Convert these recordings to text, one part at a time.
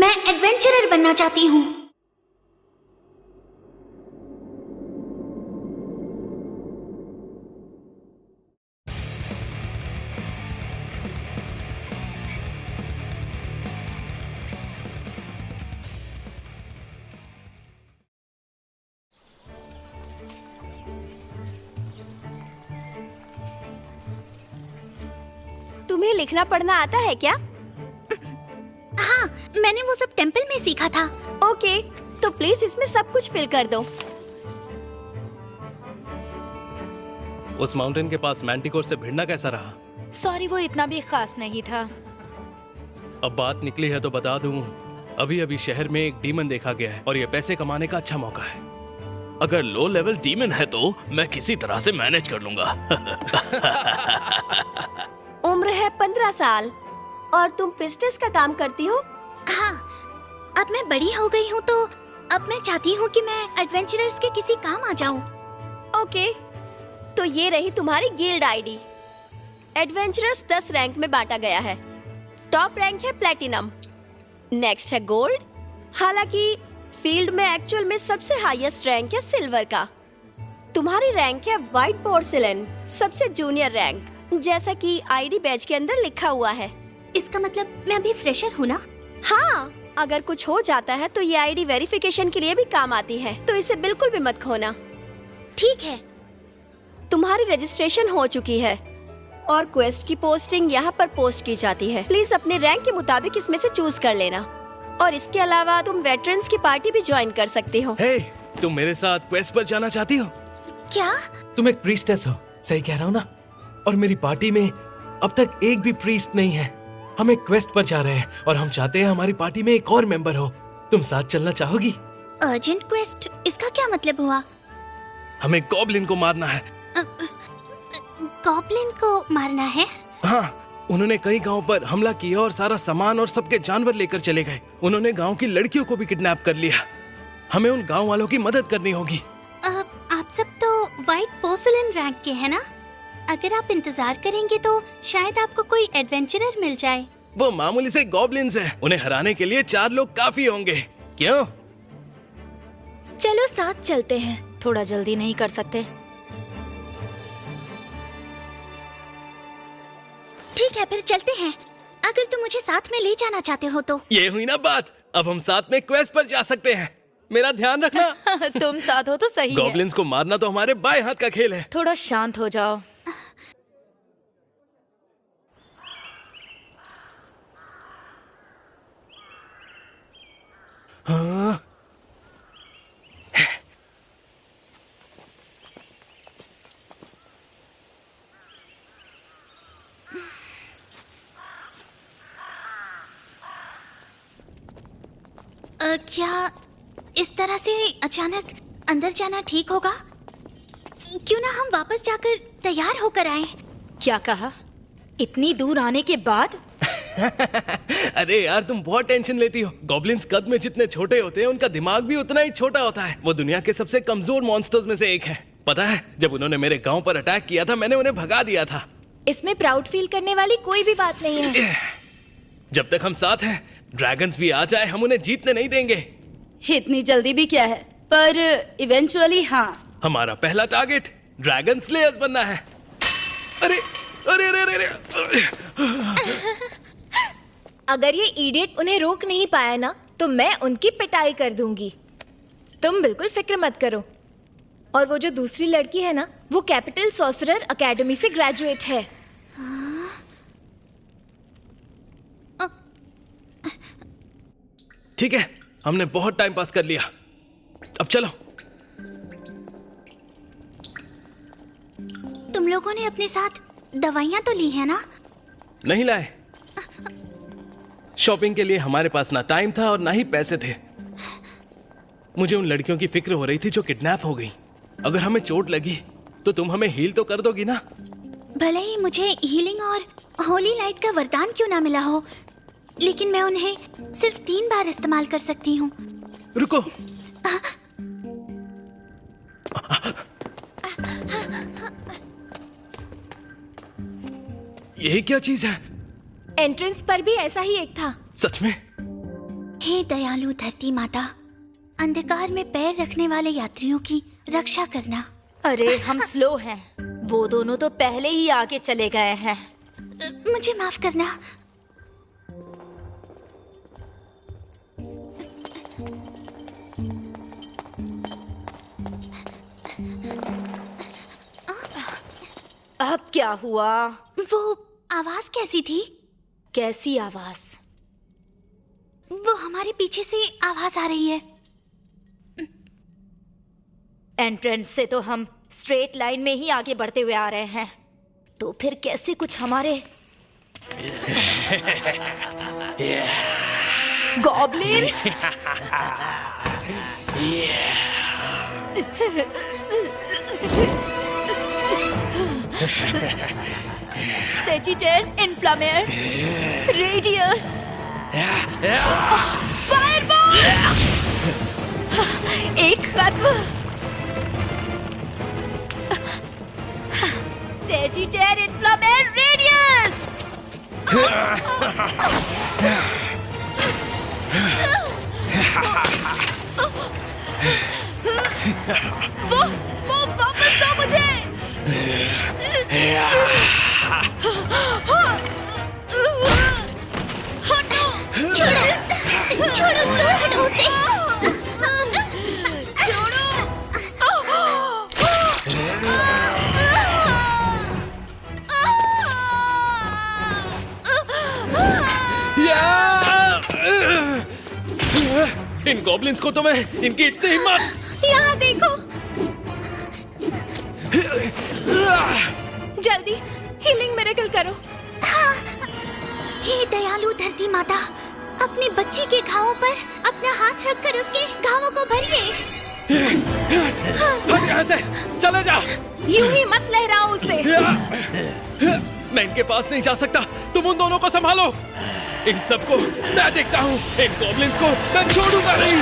मैं एडवेंचरर बनना चाहती हूँ। तुम्हें लिखना पढ़ना आता है क्या? हाँ, मैंने वो सब टेंपल में सीखा था। ओके, तो प्लीज इसमें सब कुछ फिल कर दो। उस माउंटेन के पास मैंटिकोर से भिड़ना कैसा रहा? सॉरी, वो इतना भी खास नहीं था। अब बात निकली है तो बता दूं, अभी अभी शहर में एक डीमन देखा गया है और ये पैसे कमाने का अच्छा मौका है। अगर लो लेवल डीमन है तो मैं किसी तरह से मैनेज कर लूंगा। उम्र है 15 साल और तुम प्रिस्टेस का काम करती हो? हाँ, अब मैं बड़ी हो गई हूँ तो अब मैं चाहती हूँ कि मैं एडवेंचरर्स के किसी काम आ जाऊँ। ओके, तो ये रही तुम्हारी गिल्ड आईडी। एडवेंचरर्स 10 रैंक में बांटा गया है। टॉप रैंक है प्लेटिनम, नेक्स्ट है गोल्ड। हालांकि फील्ड में एक्चुअल में सबसे हाईएस्ट रैंक है सिल्वर का। तुम्हारी रैंक है व्हाइट पोर्सिलेन, सबसे जूनियर रैंक, जैसा कि आईडी बैज के अंदर लिखा हुआ है। इसका मतलब मैं अभी फ्रेशर हूँ ना? हाँ, अगर कुछ हो जाता है तो ये आईडी वेरिफिकेशन के लिए भी काम आती है, तो इसे बिल्कुल भी मत खोना। ठीक है। तुम्हारी रजिस्ट्रेशन हो चुकी है और क्वेस्ट की पोस्टिंग यहाँ पर पोस्ट की जाती है। प्लीज अपने रैंक के मुताबिक इसमें से चूज कर लेना। और इसके अलावा तुम वेटरन्स की पार्टी भी ज्वाइन कर सकते हो। हे, तुम मेरे साथ क्वेस्ट पर जाना चाहती हो? क्या? तुम एक प्रीस्टेस हो, सही कह रहा हूँ ना? और मेरी पार्टी में अब तक एक भी प्रीस्ट नहीं है। हम एक क्वेस्ट पर जा रहे हैं और हम चाहते हैं हमारी पार्टी में एक और मेंबर हो। तुम साथ चलना चाहोगी? अर्जेंट क्वेस्ट, इसका क्या मतलब हुआ? हमें गॉब्लिन को मारना है। गॉब्लिन को मारना है? हाँ, उन्होंने कई गांव पर हमला किया और सारा सामान और सबके जानवर लेकर चले गए। उन्होंने गांव की लड़कियों को भी किडनैप कर लिया। हमें उन गांव वालों की मदद करनी होगी। आप सब तो व्हाइट पोर्सिलेन रैंक के हैं ना? अगर आप इंतजार करेंगे तो शायद आपको कोई एडवेंचरर मिल जाए। वो मामूली से गॉब्लिन्स हैं। उन्हें हराने के लिए 4 लोग काफी होंगे। क्यों? चलो साथ चलते हैं, थोड़ा जल्दी नहीं कर सकते? ठीक है, फिर चलते हैं। अगर तुम मुझे साथ में ले जाना चाहते हो तो। ये हुई ना बात। अब हम साथ में क्वेस्ट पर जा सकते हैं। मेरा ध्यान रखना। तुम साथ हो तो सही है। गॉब्लिन्स को मारना तो हमारे बाएं हाथ का खेल है। थोड़ा शांत हो जाओ। हाँ? क्या इस तरह से अचानक अंदर जाना ठीक होगा? क्यों ना हम वापस जाकर तैयार होकर आएं? क्या कहा? इतनी दूर आने के बाद? अरे यार, तुम बहुत टेंशन लेती हो। गॉब्लिन्स कद में जितने छोटे होते हैं उनका दिमाग भी उतना ही छोटा होता है। वो दुनिया के सबसे कमजोर मॉन्स्टर्स में से एक है। पता है, जब उन्होंने मेरे गांव पर अटैक किया था मैंने उन्हें भगा दिया था। इसमें प्राउड फील करने वाली कोई भी बात नहीं है। जब तक हम साथ हैं, ड्रैगन्स भी आ जाए हम उन्हें जीतने नहीं देंगे। इतनी जल्दी भी क्या है, पर इवेंचुअली हाँ। हमारा पहला टारगेट ड्रैगन स्लेयर्स बनना है। अरे अरे अरे अरे, अरे। अगर ये इडियट उन्हें रोक नहीं पाया ना तो मैं उनकी पिटाई कर दूंगी। तुम बिल्कुल फिक्र मत करो। और वो जो दूसरी लड़की है ना, वो कैपिटल सॉर्सरर एकेडमी से ग्रेजुएट है। ठीक है, हमने बहुत टाइम पास कर लिया। अब चलो। तुम लोगों ने अपने साथ दवाइयाँ तो ली है ना? नहीं लाए। शॉपिंग के लिए हमारे पास ना टाइम था और ना ही पैसे थे। मुझे उन लड़कियों की फिक्र हो रही थी जो किडनैप हो गई। अगर हमें चोट लगी तो तुम हमें हील तो कर दोगी ना? भले ही मुझे हीलिंग और होली लाइट का वरदान क्यों ना मिला हो, लेकिन मैं उन्हें सिर्फ 3 बार इस्तेमाल कर सकती हूँ। रुको। यही क्या चीज है? एंट्रेंस पर भी ऐसा ही एक था। सच में? हे दयालु धरती माता, अंधकार में पैर रखने वाले यात्रियों की रक्षा करना। अरे हम स्लो हैं, वो दोनों तो पहले ही आगे चले गए हैं। मुझे माफ करना। अब क्या हुआ? वो आवाज कैसी थी? कैसी आवाज? वो हमारे पीछे से आवाज आ रही है। एंट्रेंस से तो हम स्ट्रेट लाइन में ही आगे बढ़ते हुए आ रहे हैं, तो फिर कैसे कुछ हमारे गॉब्लिन्स? सेजिटेर, इन्फ्लामेर, रेडियस, फायरबॉल, एक खत्म। सेजिटेर, इन्फ्लामेर, रेडियस। वो वापस दो मुझे। छोड़ो, दूर हटो उसे। इन गॉब्लिन्स को तो मैं, इनकी इतनी हिम्मत। यहाँ देखो, जल्दी हीलिंग मिरेकल करो। हे दयालु धरती माता, अपनी बच्ची के घावों पर अपना हाथ रखकर उसके घावों को भरिए। हट यहाँ से, चले जा। यूं ही मत लहराओ उसे। मैं इनके पास नहीं जा सकता, तुम उन दोनों को संभालो। इन सबको मैं देखता हूँ, इन गॉब्लिन्स को मैं छोड़ूंगा नहीं।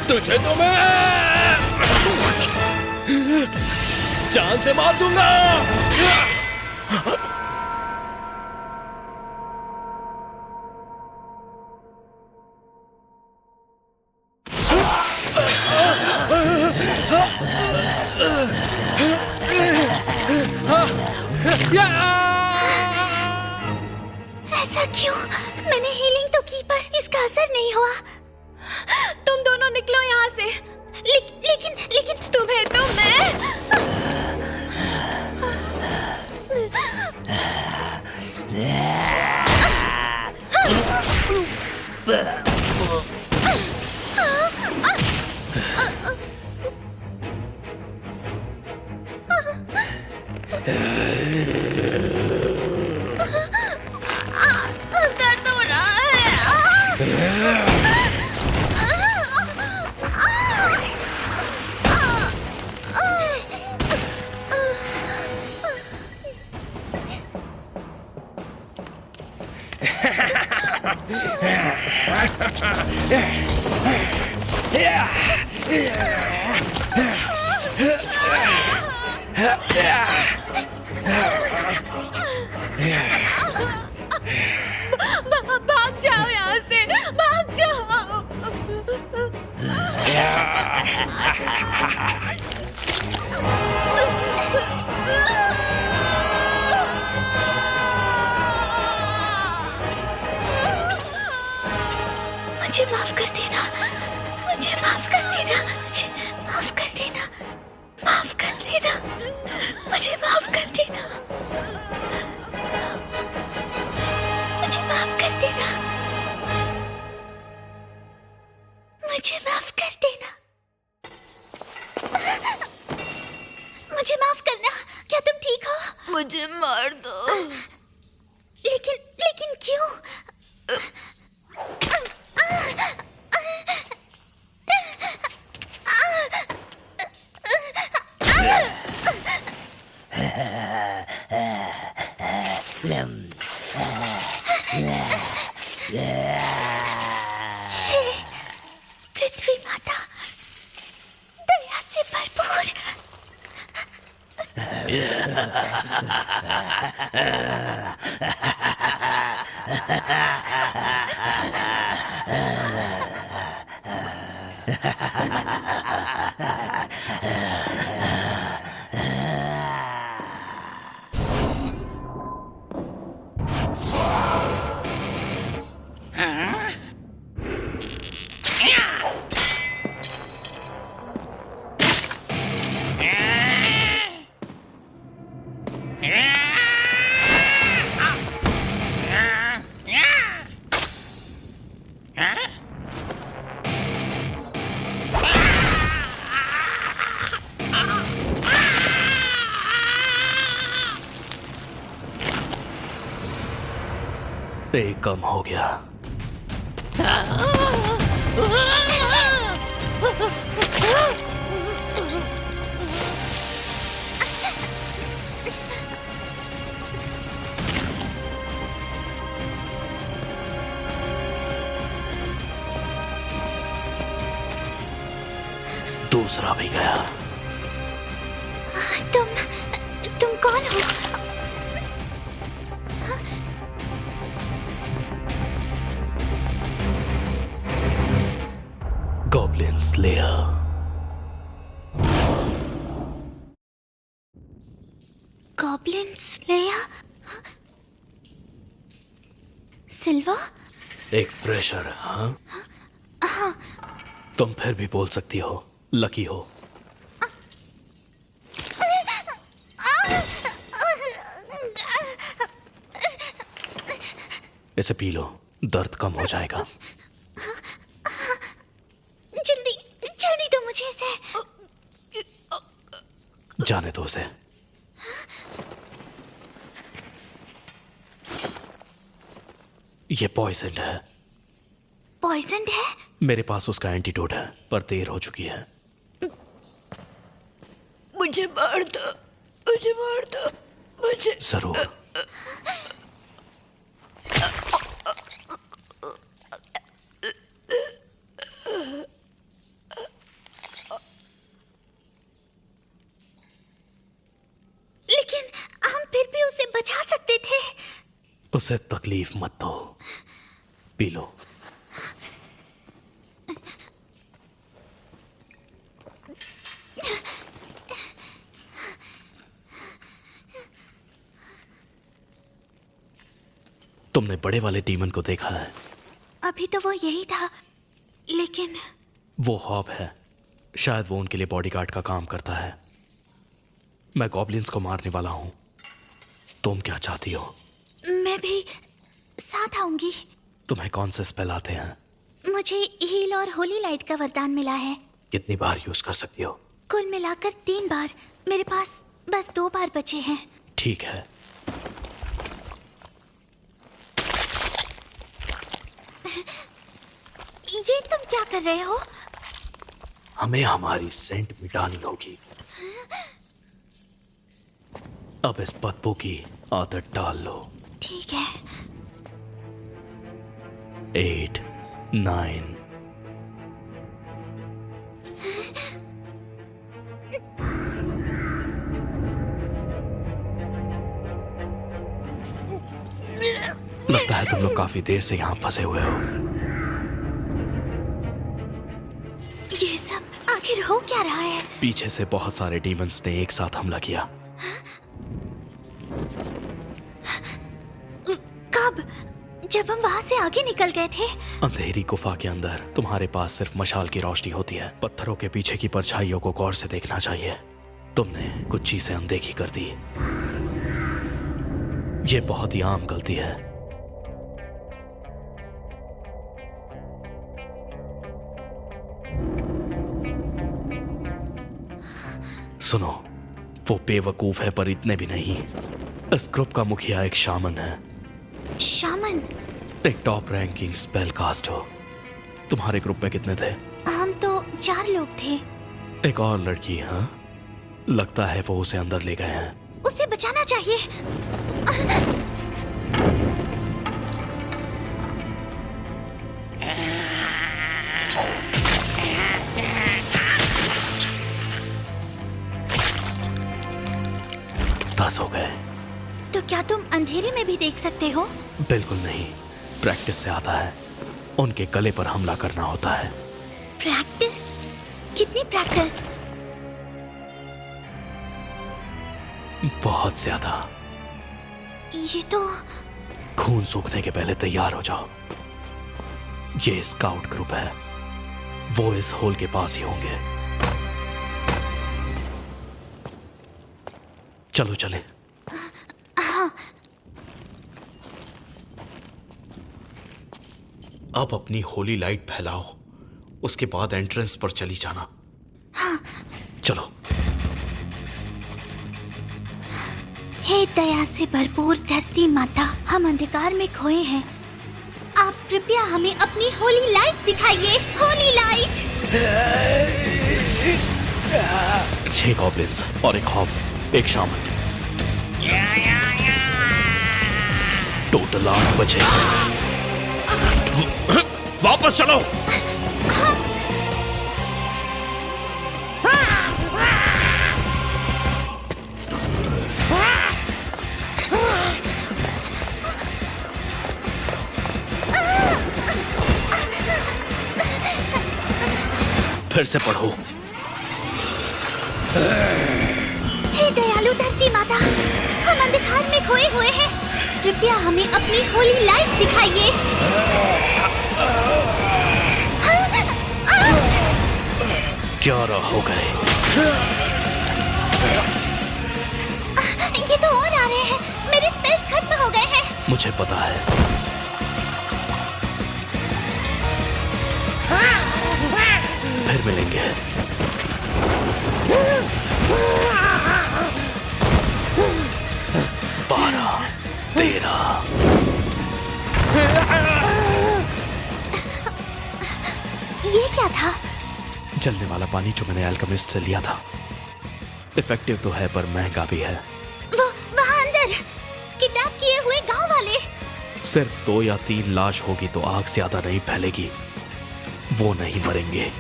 तुझे तो मैं जान से मार दूंगा। ऐसा क्यों? मैंने हीलिंग तो की पर इसका असर नहीं हुआ। तुम दोनों निकलो यहाँ से। लेकिन तुम्हें तो मैं दर्द हो रहा है। भाग जाओ यहाँ से, भाग जाओ। मुझे माफ कर देना, मुझे माफ कर देना, मुझे माफ कर देना, माफ कर देना, मुझे माफ कर देना, मुझे माफ कर देना, मुझे माफ कर देना, मुझे माफ करना। क्या तुम ठीक हो? मुझे मार दो। लेकिन क्यों? पृथ्वी माता, एक कम हो गया। दूसरा भी गया। तुम कौन हो? Goblin Slayer. Goblin Slayer? Silver? एक फ्रेशर, हाँ? तुम फिर भी बोल सकती हो, लकी हो। इसे पी लो, दर्द कम हो जाएगा। जल्दी जल्दी दो मुझे इसे। जाने दो उसे। ये पॉइजन है। पॉइजन है? मेरे पास उसका एंटीडोट है, पर देर हो चुकी है। मुझे मार दो, मुझे मार दो, मुझे। जरूर। लेकिन हम फिर भी उसे बचा सकते थे। उसे तकलीफ मत दो, पी लो। तुमने बड़े वाले डीमन को देखा है? अभी तो वो यही था, लेकिन वो हॉब है। शायद वो उनके लिए बॉडीगार्ड का काम करता है। मैं गॉब्लिन्स को मारने वाला हूं। तुम क्या चाहती हो? मैं भी साथ आऊंगी। तुम्हें कौन से स्पेल आते हैं? मुझे हील और होली लाइट का वरदान मिला है। कितनी बार यूज कर सकती हो? कुल मिलाकर 3 बार। मेरे पास बस 2 बार बचे हैं। ठीक है। ये तुम क्या कर रहे हो? हमें हमारी सेंट मिटानी होगी। अब इस बदबू की आदत डाल लो। ठीक है। 8, 9। लगता है तुम लोग काफी देर से यहां फंसे हुए हो। ये सब आखिर हो क्या रहा है? पीछे से बहुत सारे डीमंस ने एक साथ हमला किया। कब? जब हम वहां से आगे निकल गए थे? अंधेरी गुफा के अंदर तुम्हारे पास सिर्फ मशाल की रोशनी होती है। पत्थरों के पीछे की परछाइयों को गौर से देखना चाहिए। तुमने कुछ चीजें अनदेखी कर दी। ये बहुत ही आम गलती है। सुनो, वो बेवकूफ है पर इतने भी नहीं। इस ग्रुप का मुखिया एक शामन है। शामन? एक टॉप रैंकिंग स्पेल कास्ट हो। तुम्हारे ग्रुप में कितने थे? हम तो 4 लोग थे। एक और लड़की, हाँ? लगता है वो उसे अंदर ले गए हैं। उसे बचाना चाहिए। हो गए। तो क्या तुम अंधेरे में भी देख सकते हो? बिल्कुल नहीं, प्रैक्टिस से आता है। उनके गले पर हमला करना होता है। प्रैक्टिस? कितनी प्रैक्टिस? बहुत ज्यादा। ये तो खून सूखने के पहले तैयार हो जाओ। ये स्काउट ग्रुप है, वो इस होल के पास ही होंगे। चलो चले। अब अपनी होली लाइट फैलाओ, उसके बाद एंट्रेंस पर चली जाना। चलो। हे दया से भरपूर धरती माता, हम अंधकार में खोए हैं। आप कृपया हमें अपनी होली लाइट दिखाइए। होली लाइट। 6 गॉब्लिन्स और एक हॉब, एक शामन। टोटल 8 बचे। वापस चलो। फिर से पढ़ो। हे दयालु धरती माता, हम अंधकार में खोए हुए हैं। कृपया हमें अपनी होली लाइट दिखाइए। 11 हो गए। ये तो और आ रहे हैं। मेरे स्पेल्स खत्म हो गए हैं। मुझे पता है। फिर मिलेंगे। 12, 13। ये क्या था? जलने वाला पानी जो मैंने अल्केमिस्ट से लिया था। इफेक्टिव तो है पर महंगा भी है। वो वहाँ अंदर किडनैप किए हुए गांव वाले। सिर्फ 2 या 3 लाश होगी तो आग ज्यादा नहीं फैलेगी। वो नहीं मरेंगे।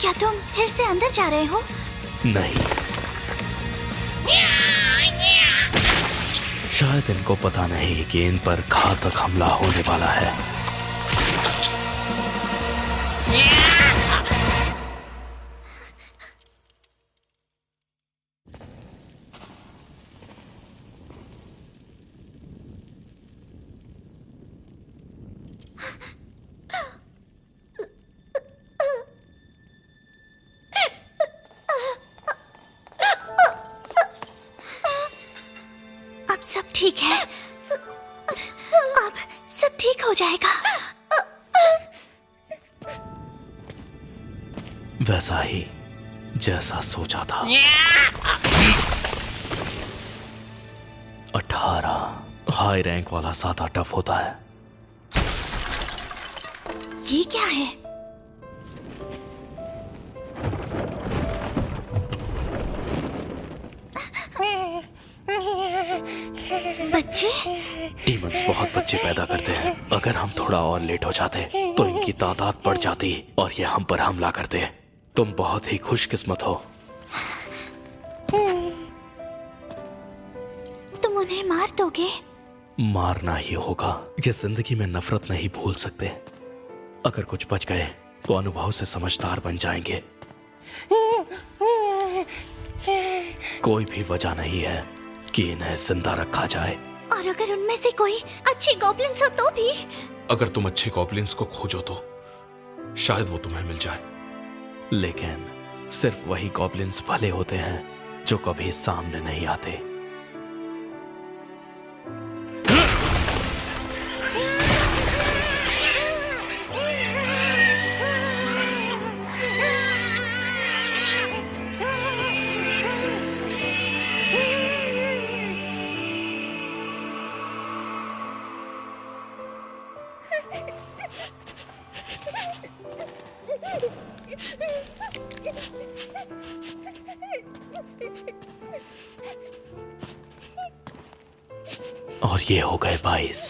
क्या तुम फिर से अंदर जा रहे हो? नहीं, शायद इनको पता नहीं कि इन पर घातक हमला होने वाला है। अब सब ठीक है। अब सब ठीक हो जाएगा। वैसा ही जैसा सोचा था। 18 हाई रैंक वाला सादा टफ होता है। ये क्या है? बच्चे? डीमंस बहुत बच्चे पैदा करते हैं। अगर हम थोड़ा और लेट हो जाते तो इनकी तादाद बढ़ जाती और ये हम पर हमला करते। तुम बहुत ही खुशकिस्मत हो। तुम उन्हें मार दोगे? मारना ही होगा। ये जिंदगी में नफरत नहीं भूल सकते। अगर कुछ बच गए तो अनुभव से समझदार बन जाएंगे। कोई भी वजह नहीं है कि इन्हें जिंदा रखा जाए। और अगर उनमें से कोई अच्छी गॉब्लिन्स हो तो भी? अगर तुम अच्छे गॉब्लिन्स को खोजो तो शायद वो तुम्हें मिल जाए। लेकिन सिर्फ वही गॉब्लिन्स भले होते हैं जो कभी सामने नहीं आते। और ये हो गए 22।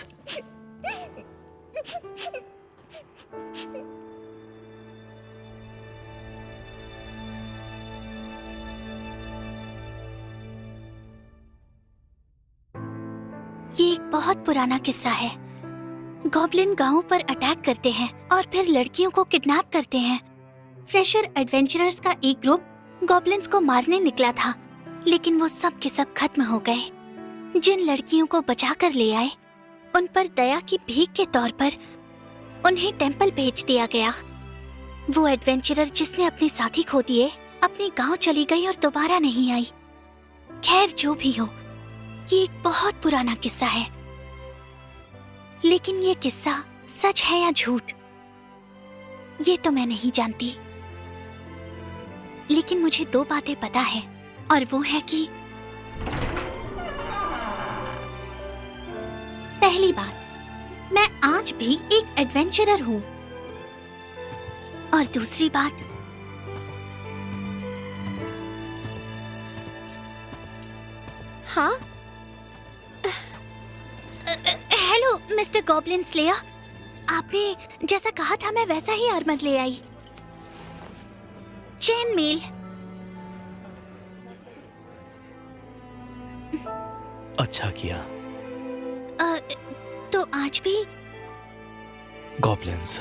बहुत पुराना किस्सा है। गॉब्लिन गांवों पर अटैक करते हैं और फिर लड़कियों को किडनैप करते हैं। फ्रेशर एडवेंचरर्स का एक ग्रुप गॉब्लिन्स को मारने निकला था, लेकिन वो सब के सब खत्म हो गए। जिन लड़कियों को बचा कर ले आए, उन पर दया की भीख के तौर पर उन्हें टेंपल भेज दिया गया। वो एडवेंचरर जिसने अपने साथी खो दिए, अपने गांव चली गई और दोबारा नहीं आई। खैर, जो भी हो, ये एक बहुत पुराना किस्सा है। लेकिन ये किस्सा सच है या झूठ, ये तो मैं नहीं जानती। लेकिन मुझे 2 बातें पता है, और वो है कि पहली बात, मैं आज भी एक एडवेंचरर हूँ, और दूसरी बात, हाँ, हेलो मिस्टर गॉब्लिन स्लेयर, आपने जैसा कहा था मैं वैसा ही आर्मर ले आई। Chain mail. अच्छा किया। तो आज भी गॉब्लिन्स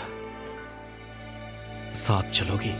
साथ चलोगी?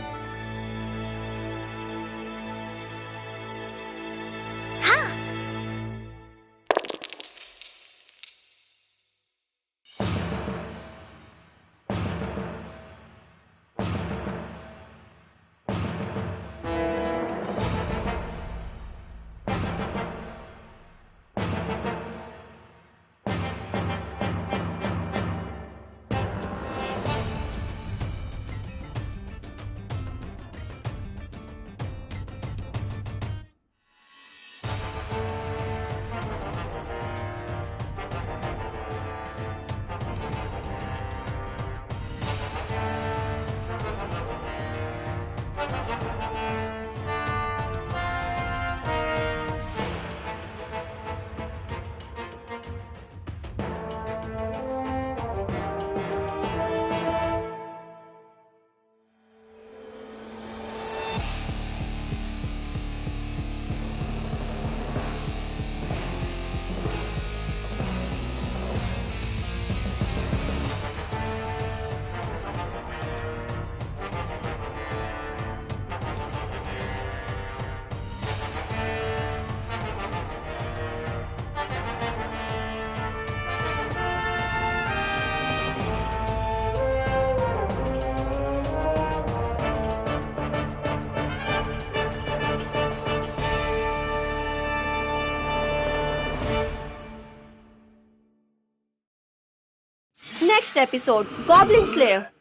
Next episode Goblin slayer.